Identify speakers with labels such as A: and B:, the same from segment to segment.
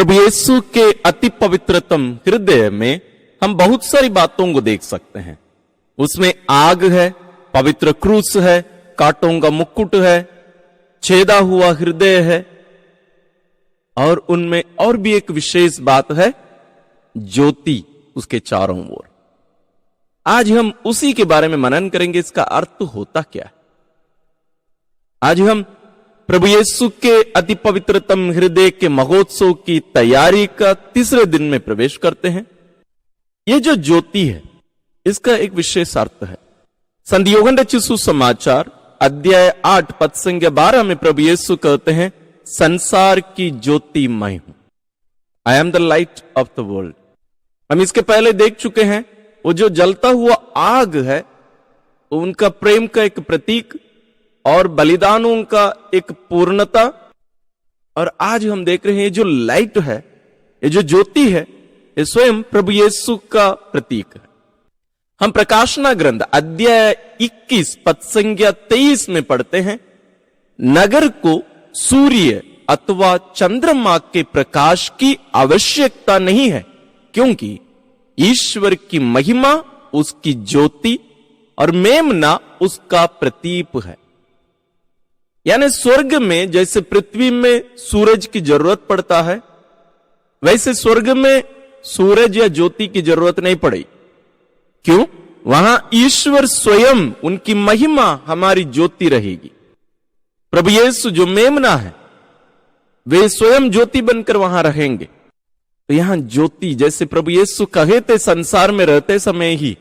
A: प्रभु यीशु के अति पवित्रतम हृदय में हम बहुत सारी बातों को देख सकते हैं। उसमें आग है, पवित्र क्रूस है, कांटों का मुकुट है, छेदा हुआ हृदय है, और उनमें और भी एक विशेष बात है, ज्योति उसके चारों ओर। आज हम उसी के बारे में मनन करेंगे, इसका अर्थ होता क्या है। आज हम प्रभु यीशु के अति पवित्रतम हृदय के महोत्सव की तैयारी का तीसरे दिन में प्रवेश करते हैं। यह जो ज्योति है, इसका एक विशेष अर्थ है। संत योहन रचित सुसमाचार अध्याय 8 पद संख्या 12 में प्रभु यीशु कहते हैं, संसार की ज्योति मैं हूं, I am the light of the world. हम इसके पहले देख चुके हैं, वो जो जलता हुआ आग है, उनका प्रेम का एक प्रतीक और बलिदानों का एक पूर्णता। और आज हम देख रहे हैं, ये जो लाइट है, ये जो ज्योति है, ये स्वयं प्रभु यीशु का प्रतीक है। हम प्रकाशना ग्रंथ अध्याय 21 पद संख्या 23 में पढ़ते हैं, नगर को सूर्य अथवा चंद्रमा के प्रकाश की आवश्यकता नहीं है, क्योंकि ईश्वर की महिमा उसकी ज्योति और मेमना उसका प्रतीक है। यानी स्वर्ग में जैसे पृथ्वी में सूरज की जरूरत पड़ता है, वैसे स्वर्ग में सूरज या ज्योति की जरूरत नहीं पड़ेगी। क्यों? वहां ईश्वर स्वयं, उनकी महिमा हमारी ज्योति रहेगी। प्रभु यीशु जो मेमना है, वे स्वयं ज्योति बनकर वहां रहेंगे। तो यहां ज्योति, जैसे प्रभु यीशु कहे थे संसार में रहते समय ही,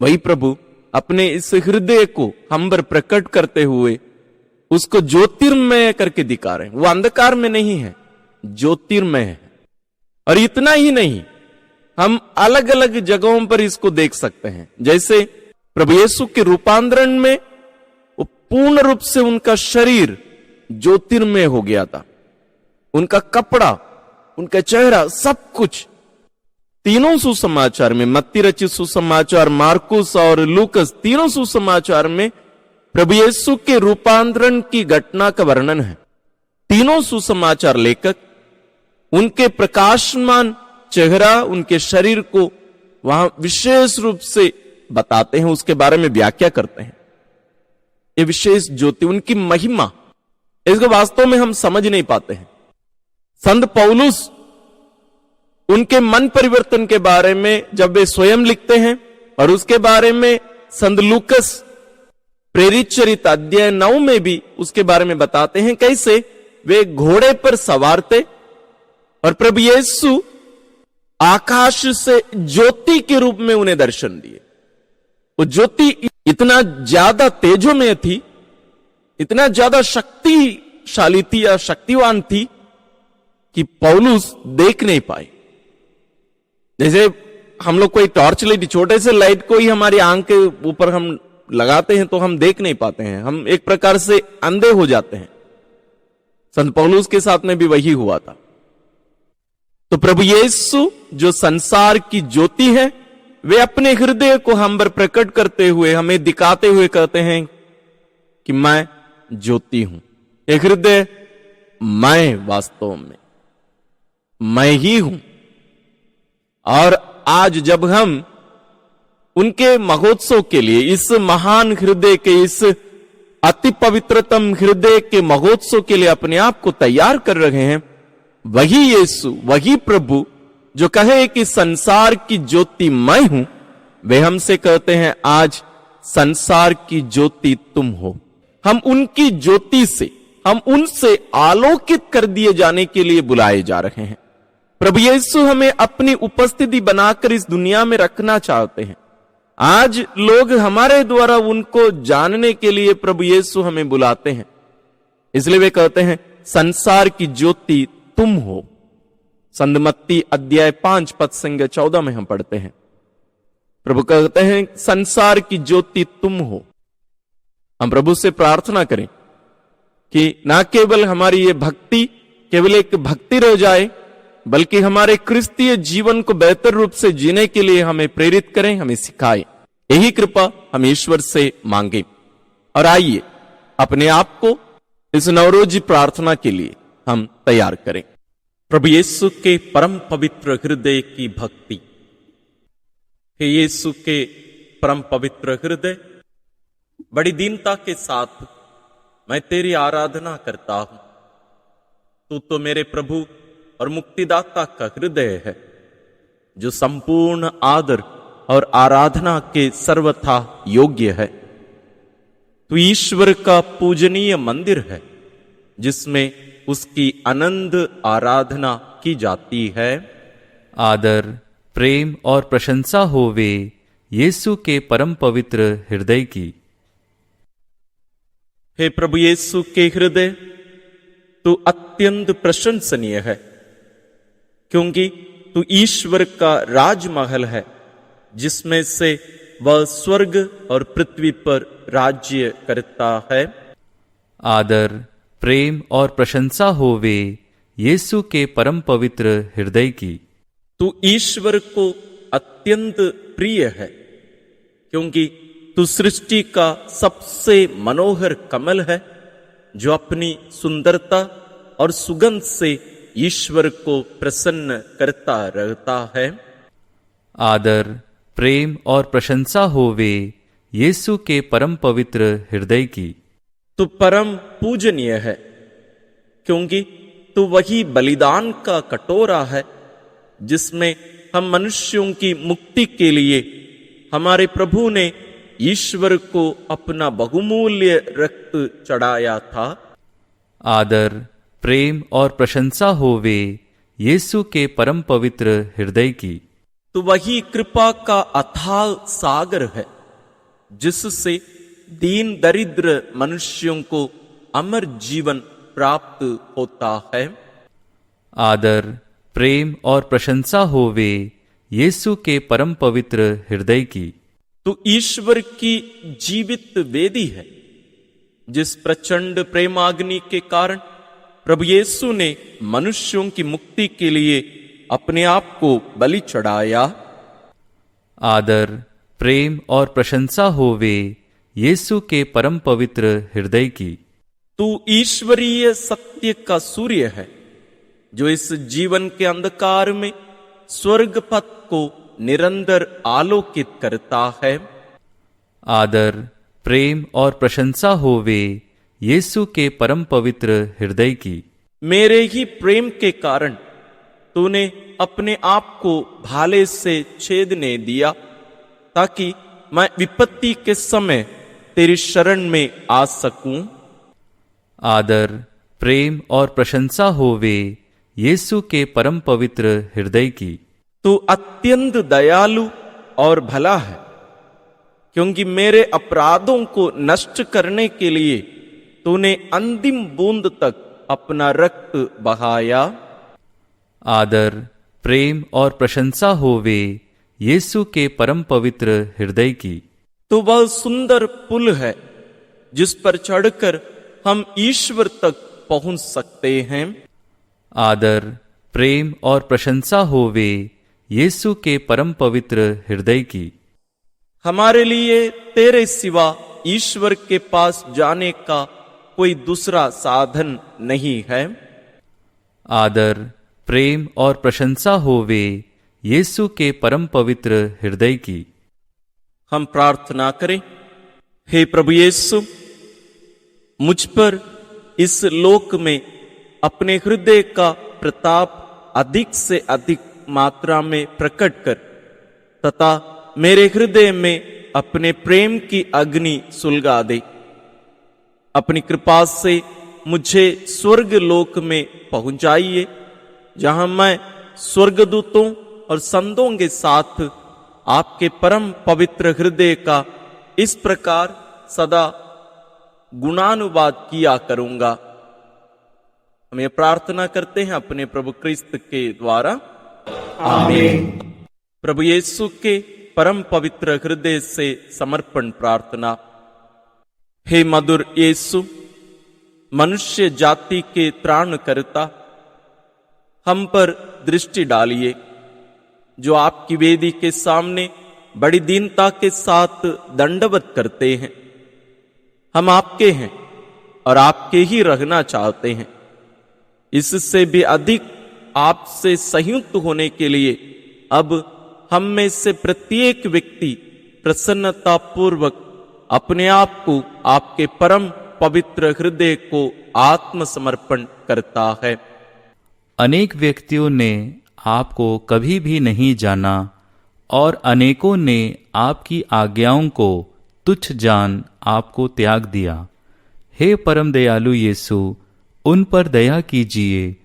A: वही प्रभु अपने इस हृदय को हम पर प्रकट करते हुए उसको ज्योतिर्मय करके दिखा रहे हैं। वो अंधकार में नहीं है, ज्योतिर्मय है। और इतना ही नहीं, हम अलग अलग जगहों पर इसको देख सकते हैं। जैसे प्रभु यीशु के रूपांतरण में वो पूर्ण रूप से उनका शरीर ज्योतिर्मय हो गया था, उनका कपड़ा, उनका चेहरा, सब कुछ। तीनों सुसमाचार में, मत्ती रचित सुसमाचार, मार्कुस और लूकस, तीनों सुसमाचार में प्रभु यीशु के रूपांतरण की घटना का वर्णन है। तीनों सुसमाचार लेखक उनके प्रकाशमान चेहरा, उनके शरीर को वहां विशेष रूप से बताते हैं, उसके बारे में व्याख्या करते हैं। ये विशेष ज्योति, उनकी महिमा, इसको वास्तव में हम समझ नहीं पाते हैं। संत पौलुस उनके मन परिवर्तन के बारे में जब वे स्वयं लिखते हैं, और उसके बारे में संत लूकस प्रेरित चरित्र अध्याय 9 में भी उसके बारे में बताते हैं, कैसे वे घोड़े पर सवार थे और प्रभु यीशु आकाश से ज्योति के रूप में उन्हें दर्शन दिए। वो ज्योति इतना ज्यादा तेजो में थी, इतना ज्यादा शक्तिशाली थी या शक्तिवान थी कि पौलुस देख नहीं पाए। जैसे हम लोग कोई टॉर्च लाइट, छोटे से लाइट को ही हमारी आंख के ऊपर हम लगाते हैं तो हम देख नहीं पाते हैं, हम एक प्रकार से अंधे हो जाते हैं। संत पौलुस के साथ में भी वही हुआ था। तो प्रभु यीशु जो संसार की ज्योति है, वे अपने हृदय को हम पर प्रकट करते हुए, हमें दिखाते हुए कहते हैं कि मैं ज्योति हूं। ये हृदय मैं वास्तव में मैं ही हूं। और आज जब हम उनके महोत्सव के लिए, इस महान हृदय के, इस अति पवित्रतम हृदय के महोत्सव के लिए अपने आप को तैयार कर रहे हैं, वही यीशु, वही प्रभु जो कहे कि संसार की ज्योति मैं हूं, वे हमसे कहते हैं आज संसार की ज्योति तुम हो। हम उनकी ज्योति से, हम उनसे आलोकित कर दिए जाने के लिए बुलाए जा रहे हैं। प्रभु यीशु हमें अपनी उपस्थिति बनाकर इस दुनिया में रखना चाहते हैं। आज लोग हमारे द्वारा उनको जानने के लिए प्रभु यीशु हमें बुलाते हैं, इसलिए वे कहते हैं संसार की ज्योति तुम हो। संत मत्ती अध्याय 5 पद संख्या 14 में हम पढ़ते हैं, प्रभु कहते हैं संसार की ज्योति तुम हो। हम प्रभु से प्रार्थना करें कि ना केवल हमारी ये भक्ति केवल एक भक्ति रह जाए, बल्कि हमारे क्रिस्तीय जीवन को बेहतर रूप से जीने के लिए हमें प्रेरित करें, हमें सिखाएं। यही कृपा हम ईश्वर से मांगे। और आइए अपने आप को इस नवरोजी प्रार्थना के लिए हम तैयार करें। प्रभु यीशु के परम पवित्र हृदय की भक्ति। हे यीशु के परम पवित्र हृदय, बड़ी दीनता के साथ मैं तेरी आराधना करता हूं। तू तो मेरे प्रभु और मुक्तिदाता का हृदय है, जो संपूर्ण आदर और आराधना के सर्वथा योग्य है। तू ईश्वर का पूजनीय मंदिर है, जिसमें उसकी आनंद आराधना की जाती है।
B: आदर, प्रेम और प्रशंसा होवे यीशु के परम पवित्र हृदय की।
A: हे प्रभु यीशु के हृदय, तू अत्यंत प्रशंसनीय है, क्योंकि तू ईश्वर का राजमहल है, जिसमें से वह स्वर्ग और पृथ्वी पर राज्य करता है।
B: आदर, प्रेम और प्रशंसा होवे यीशु के परम पवित्र हृदय की।
A: तू ईश्वर को अत्यंत प्रिय है, क्योंकि तू सृष्टि का सबसे मनोहर कमल है, जो अपनी सुंदरता और सुगंध से ईश्वर को प्रसन्न करता रहता है।
B: आदर, प्रेम और प्रशंसा होवे यीशु के परम पवित्र हृदय की।
A: तू परम पूजनीय है, क्योंकि तू वही बलिदान का कटोरा है, जिसमें हम मनुष्यों की मुक्ति के लिए हमारे प्रभु ने ईश्वर को अपना बहुमूल्य रक्त चढ़ाया था।
B: आदर, प्रेम और प्रशंसा होवे यीशु के परम पवित्र हृदय की।
A: तो वही कृपा का अथाह सागर है, जिससे दीन दरिद्र मनुष्यों को अमर जीवन प्राप्त होता है।
B: आदर, प्रेम और प्रशंसा होवे यीशु के परम पवित्र हृदय की।
A: तू ईश्वर की जीवित वेदी है, जिस प्रचंड प्रेमाग्नि के कारण प्रभु यीशु ने मनुष्यों की मुक्ति के लिए अपने आप को बलि चढ़ाया।
B: आदर, प्रेम और प्रशंसा होवे यीशु के परम पवित्र हृदय की।
A: तू ईश्वरीय सत्य का सूर्य है, जो इस जीवन के अंधकार में स्वर्ग पथ को निरंतर आलोकित करता है।
B: आदर, प्रेम और प्रशंसा होवे यीशु के परम पवित्र हृदय की।
A: मेरे ही प्रेम के कारण तूने अपने आप को भाले से छेदने दिया, ताकि मैं विपत्ति के समय तेरी शरण में आ सकूं।
B: आदर, प्रेम और प्रशंसा होवे यीशु के परम पवित्र हृदय की।
A: तू अत्यंत दयालु और भला है, क्योंकि मेरे अपराधों को नष्ट करने के लिए तूने अंतिम बूंद तक अपना रक्त बहाया।
B: आदर, प्रेम और प्रशंसा होवे यीशु के परम पवित्र हृदय की।
A: तो वह सुंदर पुल है, जिस पर चढ़कर हम ईश्वर तक पहुंच सकते हैं।
B: आदर, प्रेम और प्रशंसा होवे यीशु के परम पवित्र हृदय की।
A: हमारे लिए तेरे सिवा ईश्वर के पास जाने का कोई दूसरा साधन नहीं है।
B: आदर, प्रेम और प्रशंसा होवे यीशु के परम पवित्र हृदय की।
A: हम प्रार्थना करें। हे प्रभु यीशु, मुझ पर इस लोक में अपने हृदय का प्रताप अधिक से अधिक मात्रा में प्रकट कर, तथा मेरे हृदय में अपने प्रेम की अग्नि सुलगा दे। अपनी कृपा से मुझे स्वर्ग लोक में पहुंचाइए, जहां मैं स्वर्गदूतों और संतों के साथ आपके परम पवित्र हृदय का इस प्रकार सदा गुणानुवाद किया करूंगा। हम ये प्रार्थना करते हैं अपने प्रभु क्रिस्त के द्वारा, आमीन। प्रभु यीशु के परम पवित्र हृदय से समर्पण प्रार्थना। हे मधुर यीशु, मनुष्य जाति के त्राणकर्ता, हम पर दृष्टि डालिए, जो आपकी वेदी के सामने बड़ी दीनता के साथ दंडवत करते हैं। हम आपके हैं और आपके ही रहना चाहते हैं। इससे भी अधिक आपसे संयुक्त होने के लिए अब हम में से प्रत्येक व्यक्ति प्रसन्नता पूर्वक अपने आप को आपके परम पवित्र हृदय को आत्मसमर्पण करता है।
B: अनेक व्यक्तियों ने आपको कभी भी नहीं जाना और अनेकों ने आपकी आज्ञाओं को तुच्छ जान आपको त्याग दिया। हे परम दयालु यीशु, उन पर दया कीजिए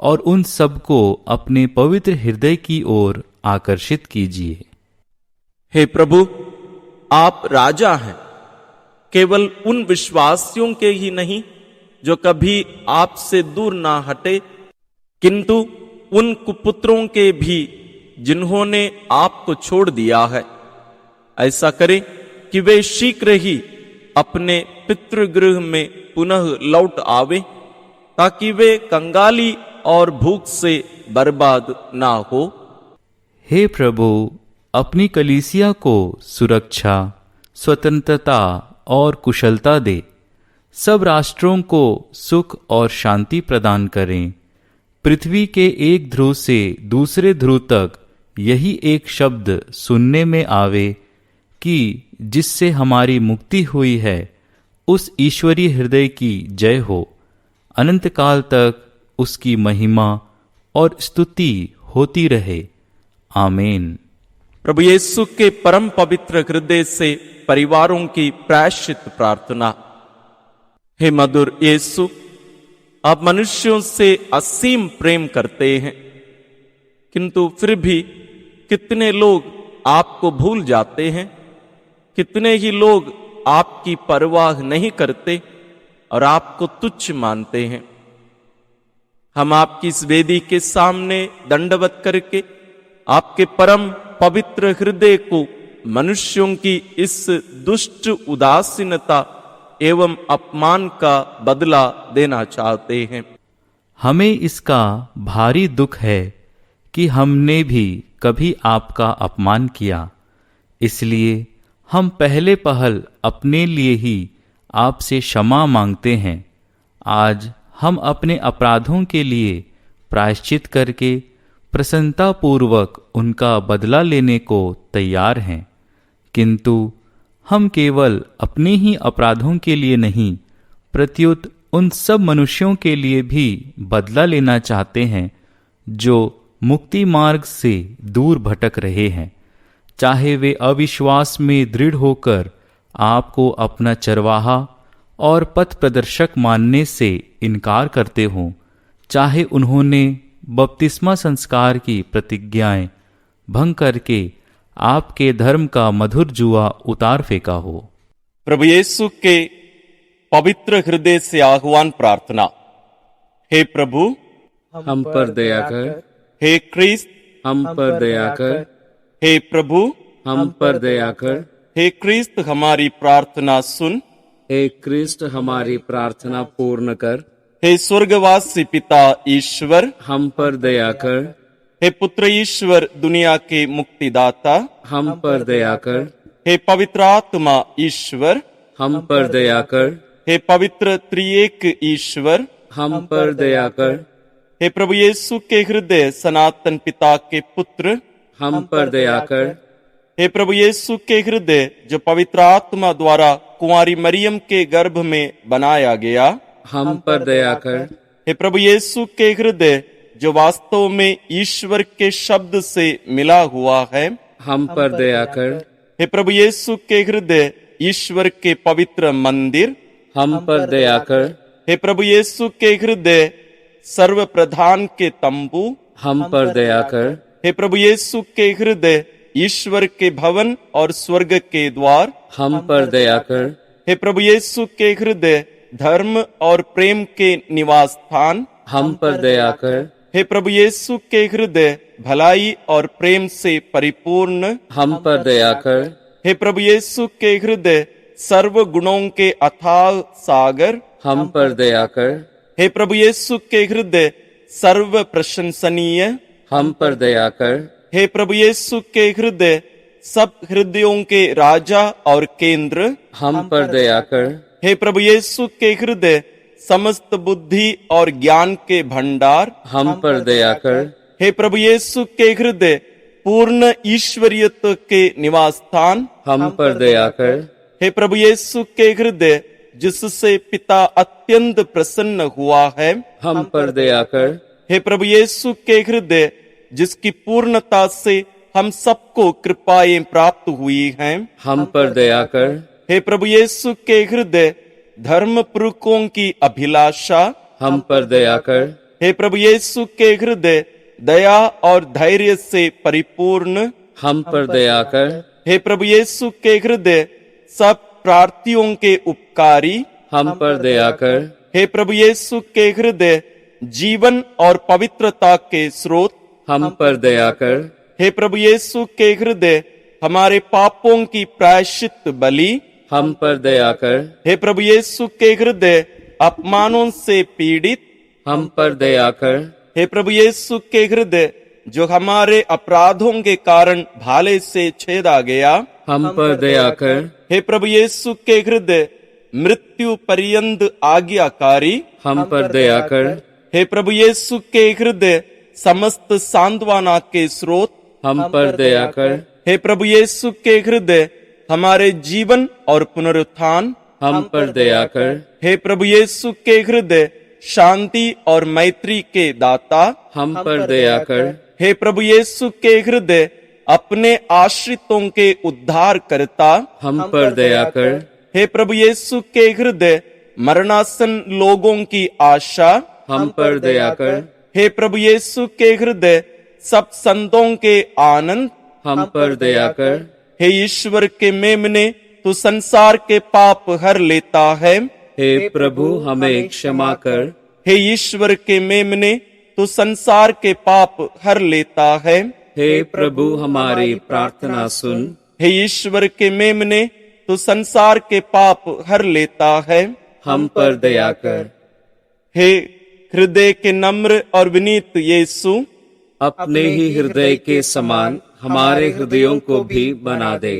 B: और उन सबको अपने पवित्र हृदय की ओर आकर्षित कीजिए।
A: हे प्रभु, आप राजा हैं, केवल उन विश्वासियों के ही नहीं जो कभी आपसे दूर ना हटे, किंतु उन कुपुत्रों के भी जिन्होंने आपको छोड़ दिया है। ऐसा करें कि वे शीघ्र ही अपने पितृगृह में पुनः लौट आवे, ताकि वे कंगाली और भूख से बर्बाद ना हो।
B: हे प्रभु, अपनी कलीसिया को सुरक्षा, स्वतंत्रता और कुशलता दे। सब राष्ट्रों को सुख और शांति प्रदान करें। पृथ्वी के एक ध्रुव से दूसरे ध्रुव तक यही एक शब्द सुनने में आवे कि जिससे हमारी मुक्ति हुई है, उस ईश्वरीय हृदय की जय हो। अनंत काल तक उसकी महिमा और स्तुति होती रहे। आमीन।
A: प्रभु यीशु के परम पवित्र हृदय से परिवारों की प्रायश्चित प्रार्थना। हे मधुर यीशु, आप मनुष्यों से असीम प्रेम करते हैं, किंतु फिर भी कितने लोग आपको भूल जाते हैं। कितने ही लोग आपकी परवाह नहीं करते और आपको तुच्छ मानते हैं। हम आपकी इस वेदी के सामने दंडवत करके आपके परम पवित्र हृदय को मनुष्यों की इस दुष्ट उदासीनता एवं अपमान का बदला देना चाहते हैं।
B: हमें इसका भारी दुख है कि हमने भी कभी आपका अपमान किया। इसलिए हम पहले पहल अपने लिए ही आपसे क्षमा मांगते हैं। आज हम अपने अपराधों के लिए प्रायश्चित करके प्रसन्नतापूर्वक उनका बदला लेने को तैयार हैं, किंतु हम केवल अपने ही अपराधों के लिए नहीं, प्रत्युत उन सब मनुष्यों के लिए भी बदला लेना चाहते हैं जो मुक्ति मार्ग से दूर भटक रहे हैं। चाहे वे अविश्वास में दृढ़ होकर आपको अपना चरवाहा और पथ प्रदर्शक मानने से इनकार करते हों, चाहे उन्होंने बपतिस्मा संस्कार की प्रतिज्ञाएं भंग करके आपके धर्म का मधुर जुआ उतार फेंका हो।
A: प्रभु यीशु के पवित्र हृदय से आह्वान प्रार्थना। हे प्रभु,
C: हम पर दया कर।
A: हे क्रिस्त,
C: हम पर दया कर।
A: हे प्रभु,
C: हम पर दया कर।
A: हे क्रिस्त, हमारी प्रार्थना सुन।
C: हे क्रिस्त, हमारी प्रार्थना पूर्ण कर।
A: हे स्वर्गवासी पिता ईश्वर,
C: हम पर दया कर।
A: हे पुत्र ईश्वर, दुनिया के मुक्तिदाता,
C: हम पर दया कर।
A: हे पवित्र आत्मा ईश्वर,
C: हम पर दया कर।
A: हे पवित्र त्रिएक ईश्वर,
C: हम पर दया कर।
A: हे प्रभु यीशु के हृदय सनातन पिता के पुत्र,
C: हम पर दया कर।
A: हे प्रभु यीशु के हृदय जो पवित्र आत्मा द्वारा कुंवारी मरियम के गर्भ में बनाया गया,
C: हम पर दया कर।
A: हे प्रभु यीशु के हृदय जो वास्तव में ईश्वर के शब्द से मिला हुआ है,
C: हम पर दया कर।
A: हे प्रभु यीशु के हृदय ईश्वर के पवित्र मंदिर,
C: हम पर दया कर।
A: हे प्रभु यीशु के हृदय सर्व प्रधान के तंबू,
C: हम पर दया कर।
A: हे प्रभु यीशु के हृदय ईश्वर के भवन और स्वर्ग के द्वार,
C: हम पर दया कर।
A: हे प्रभु यीशु के हृदय धर्म और प्रेम के निवास स्थान,
C: हम पर दया कर।
A: हे प्रभु यीशु के हृदय भलाई और प्रेम से परिपूर्ण,
C: हम पर दया कर।
A: हे प्रभु यीशु के हृदय सर्व गुणों के अथाह सागर,
C: हम पर दया कर।
A: हे प्रभु यीशु के हृदय सर्व प्रशंसनीय,
C: हम पर दया कर।
A: हे प्रभु यीशु के हृदय सब हृदयों के राजा और केंद्र,
C: हम पर दया कर।
A: हे प्रभु यीशु के हृदय समस्त बुद्धि और ज्ञान के भंडार,
C: हम पर दया कर।
A: हे प्रभु यीशु के हृदय पूर्ण ईश्वरीयत्व के निवास स्थान,
C: हम पर दया कर।
A: हे प्रभु यीशु के हृदय जिससे पिता अत्यंत प्रसन्न हुआ है,
C: हम पर दया कर।
A: हे प्रभु यीशु के हृदय जिसकी पूर्णता से हम सबको कृपाएं प्राप्त हुई हैं,
C: हम पर दया कर।
A: हे प्रभु यीशु के हृदय धर्म पुरुषों की अभिलाषा,
C: हम पर दया कर।
A: हे प्रभु यीशु के हृदय दया और धैर्य से परिपूर्ण,
C: हम पर दया कर।
A: हे प्रभु यीशु के हृदय सब प्रार्थियों के उपकारी,
C: हम पर दया कर।
A: हे प्रभु यीशु के हृदय जीवन और पवित्रता के स्रोत,
C: हम पर दया कर।
A: हे प्रभु यीशु के हृदय हमारे पापों की प्रायश्चित बलि,
C: हम पर दया कर।
A: हे प्रभु यीशु के हृदय अपमानों से पीड़ित,
C: हम पर दया कर।
A: हे प्रभु यीशु के हृदय जो हमारे अपराधों के कारण भाले से छेदा गया,
C: हम पर दया कर।
A: हे प्रभु यीशु के हृदय मृत्यु पर्यंत आज्ञाकारी,
C: हम पर दया कर।
A: हे प्रभु यीशु के हृदय समस्त सांत्वना के स्रोत,
C: हम पर दया कर।
A: हे प्रभु यीशु के हृदय हमारे जीवन और पुनरुत्थान,
C: हम पर दया कर।
A: हे प्रभु यीशु के हृदय शांति और मैत्री के दाता,
C: हम पर दया कर।
A: हे प्रभु यीशु के हृदय अपने आश्रितों के उद्धार करता,
C: हम पर दया कर।
A: हे प्रभु यीशु के हृदय मरणासन लोगों की आशा,
C: हम पर दया कर।
A: हे प्रभु यीशु के हृदय सब संतों के आनंद,
C: हम पर दया कर।
A: हे ईश्वर के मेमने तू संसार के पाप हर लेता है,
C: हे प्रभु हमें क्षमा कर।
A: हे ईश्वर के मेमने तू संसार के पाप हर लेता है,
C: हे प्रभु हमारी प्रार्थना सुन।
A: हे ईश्वर के मेमने तू संसार के पाप हर लेता है,
C: हम पर दया कर।
A: हे हृदय के नम्र और विनीत यीशु,
C: अपने ही हृदय के समान हमारे हृदयों को भी बना दे।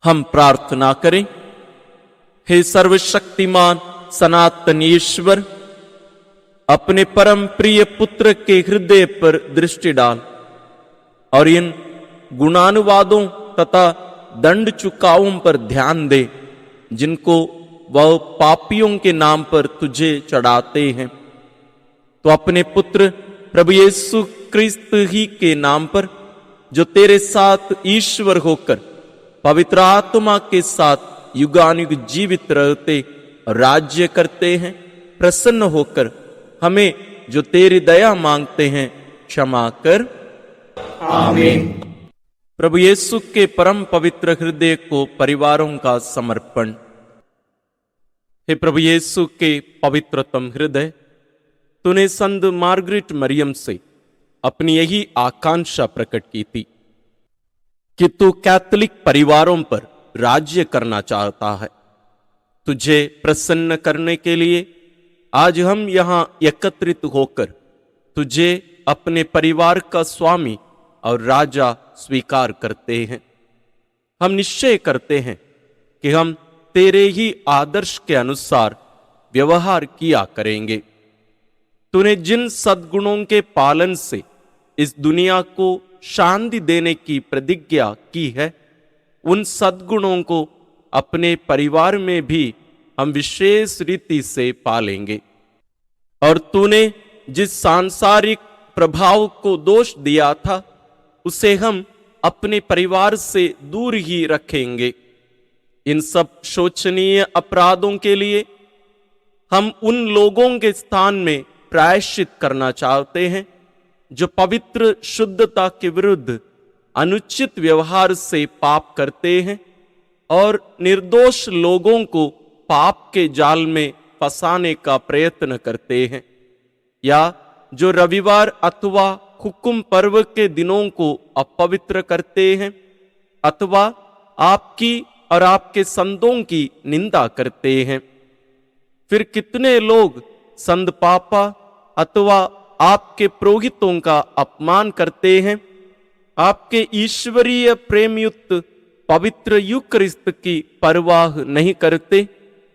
A: हम प्रार्थना करें। हे सर्वशक्तिमान सनातन ईश्वर, अपने परम प्रिय पुत्र के हृदय पर दृष्टि डाल और इन गुणानुवादों तथा दंड चुकावों पर ध्यान दे जिनको वह पापियों के नाम पर तुझे चढ़ाते हैं। तो अपने पुत्र प्रभु यीशु क्रिस्त ही के नाम पर, जो तेरे साथ ईश्वर होकर पवित्र आत्मा के साथ युगानुग जीवित रहते और राज्य करते हैं, प्रसन्न होकर हमें जो तेरी दया मांगते हैं क्षमा कर। आमीन। प्रभु यीशु के परम पवित्र हृदय को परिवारों का समर्पण। हे प्रभु यीशु के पवित्रतम हृदय, तूने संत मार्गरेट मरियम से अपनी यही आकांक्षा प्रकट की थी कि तू कैथोलिक परिवारों पर राज्य करना चाहता है। तुझे प्रसन्न करने के लिए आज हम यहां एकत्रित होकर तुझे अपने परिवार का स्वामी और राजा स्वीकार करते हैं। हम निश्चय करते हैं कि हम तेरे ही आदर्श के अनुसार व्यवहार किया करेंगे। तूने जिन सद्गुणों के पालन से इस दुनिया को शांति देने की प्रतिज्ञा की है, उन सद्गुणों को अपने परिवार में भी हम विशेष रीति से पालेंगे। और तूने जिस सांसारिक प्रभाव को दोष दिया था, उसे हम अपने परिवार से दूर ही रखेंगे। इन सब शोचनीय अपराधों के लिए हम उन लोगों के स्थान में प्रायश्चित करना चाहते हैं जो पवित्र शुद्धता के विरुद्ध अनुचित व्यवहार से पाप करते हैं और निर्दोष लोगों को पाप के जाल में फंसाने का प्रयत्न करते हैं, या जो रविवार अथवा हुक्म पर्व के दिनों को अपवित्र करते हैं अथवा आपकी और आपके संतों की निंदा करते हैं। फिर कितने लोग संत पापा अथवा आपके पुरोहितों का अपमान करते हैं, आपके ईश्वरीय प्रेमयुक्त पवित्र यूकरिस्त की परवाह नहीं करते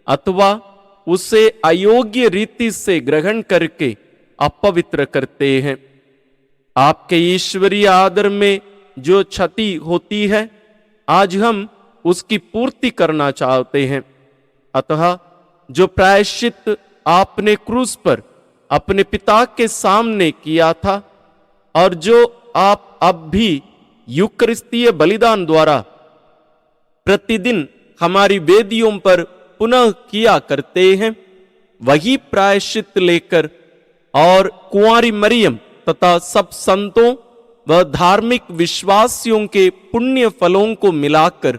A: अथवा उसे अयोग्य रीति से ग्रहण करके अपवित्र करते हैं। आपके ईश्वरीय आदर में जो क्षति होती है, आज हम उसकी पूर्ति करना चाहते हैं। अतः जो प्रायश्चित आपने क्रूस पर अपने पिता के सामने किया था और जो आप अब भी यूकरिस्तीय बलिदान द्वारा प्रतिदिन हमारी वेदियों पर पुनः किया करते हैं, वही प्रायश्चित लेकर और कुंवारी मरियम तथा सब संतों व धार्मिक विश्वासियों के पुण्य फलों को मिलाकर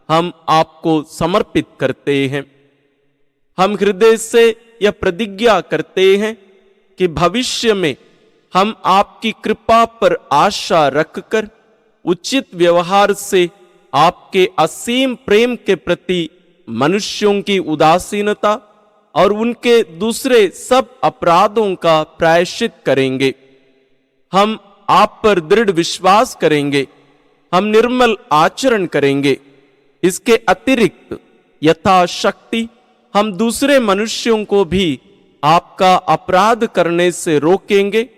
A: हम आपको समर्पित करते हैं। हम हृदय से यह प्रतिज्ञा करते हैं कि भविष्य में हम आपकी कृपा पर आशा रखकर उचित व्यवहार से आपके असीम प्रेम के प्रति मनुष्यों की उदासीनता और उनके दूसरे सब अपराधों का प्रायश्चित करेंगे। हम आप पर दृढ़ विश्वास करेंगे, हम निर्मल आचरण करेंगे। इसके अतिरिक्त यथाशक्ति हम दूसरे मनुष्यों को भी आपका अपराध करने से रोकेंगे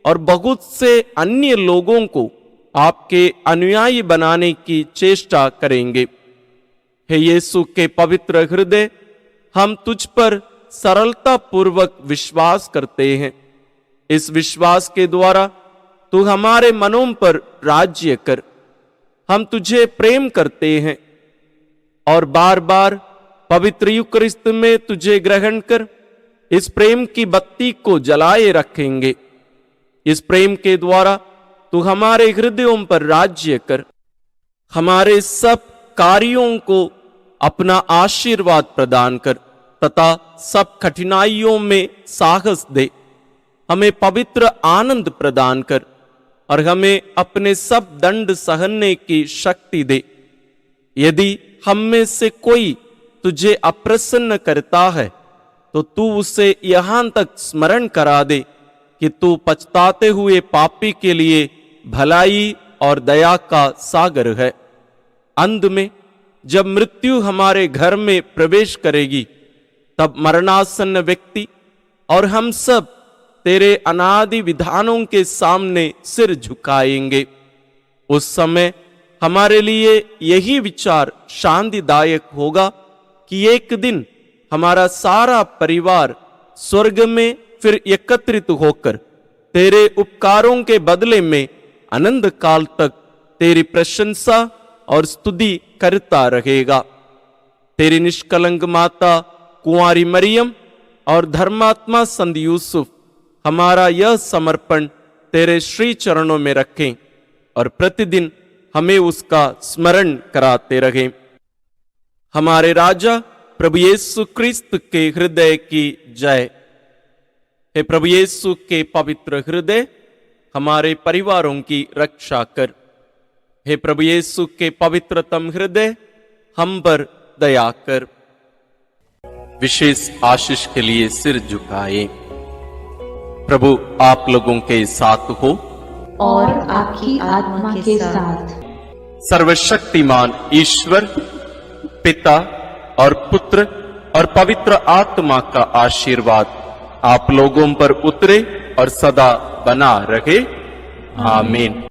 A: और बहुत से अन्य लोगों को आपके अनुयायी बनाने की चेष्टा करेंगे। हे यीशु के पवित्र हृदय, हम तुझ पर सरलता पूर्वक विश्वास करते हैं। इस विश्वास के द्वारा तू हमारे मनों पर राज्य कर। हम तुझे प्रेम करते हैं और बार बार पवित्र यूकरिस्त में तुझे ग्रहण कर इस प्रेम की बत्ती को जलाए रखेंगे। इस प्रेम के द्वारा तू हमारे हृदयों पर राज्य कर, हमारे सब कार्यों को अपना आशीर्वाद प्रदान कर तथा सब कठिनाइयों में साहस दे। हमें पवित्र आनंद प्रदान कर और हमें अपने सब दंड सहने की शक्ति दे। यदि हम में से कोई तुझे अप्रसन्न करता है तो तू उसे यहां तक स्मरण करा दे कि तू पछताते हुए पापी के लिए भलाई और दया का सागर है। अंत में जब मृत्यु हमारे घर में प्रवेश करेगी, तब मरणासन्न व्यक्ति और हम सब तेरे अनादि विधानों के सामने सिर झुकाएंगे। उस समय हमारे लिए यही विचार शांतिदायक होगा कि एक दिन हमारा सारा परिवार स्वर्ग में फिर एकत्रित होकर तेरे उपकारों के बदले में अनंत काल तक तेरी प्रशंसा और स्तुति करता रहेगा। तेरी निष्कलंक माता कुंवारी मरियम और धर्मात्मा संत यूसुफ हमारा यह समर्पण तेरे श्री चरणों में रखें और प्रतिदिन हमें उसका स्मरण कराते रहें। हमारे राजा प्रभु यीशु क्रिस्त के हृदय की जय। हे प्रभु यीशु के पवित्र हृदय, हमारे परिवारों की रक्षा कर। हे प्रभु यीशु के पवित्रतम हृदय, हम पर दया कर। विशेष आशीष के लिए सिर झुकाए। प्रभु आप लोगों के साथ हो
D: और आपकी आत्मा के साथ।
A: सर्वशक्तिमान ईश्वर पिता और पुत्र और पवित्र आत्मा का आशीर्वाद आप लोगों पर उतरे और सदा बना रहे। आमीन।